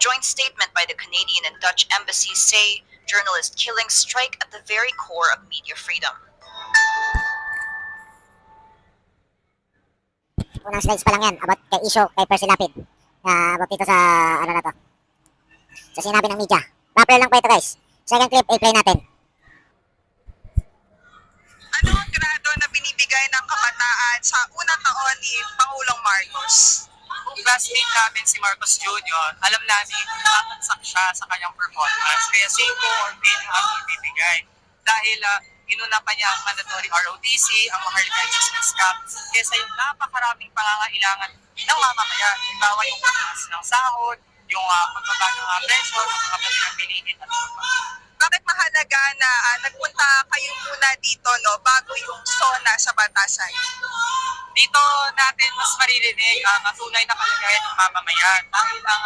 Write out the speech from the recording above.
joint statement by the Canadian and Dutch embassies say journalist killings strike at the very core of media freedom. Unang slides pa lang yan about kay issue kay Percy Lapid. About dito sa ano na to. Sa sinabi ng media. Rappler lang po ito guys. Second clip, i-play natin. Ano ang grado na binibigay ng kabataan sa unang taon ni Pangulong Marcos? Kung classmate namin si Marcos Jr., alam namin nakakagsak siya sa kanyang performance. Kaya 5 or 10 ang ibibigay. Dahil inuna pa niya ang mandatory ROTC, ang Maharlika Adjustment Cap, kesa yung napakaraming pangangailangan ng mamamayan. Halimbawa yung pagtaas ng sahod, yung pagbaba ng presyo, ng mga pagbilang bilihin at iba pa. Bakit mahalaga na nagpunta kayo muna dito bago yung SONA sa Batasan? Dito natin mas maririnig ang tunay na kalagayan ng mamamayan. Dahil ang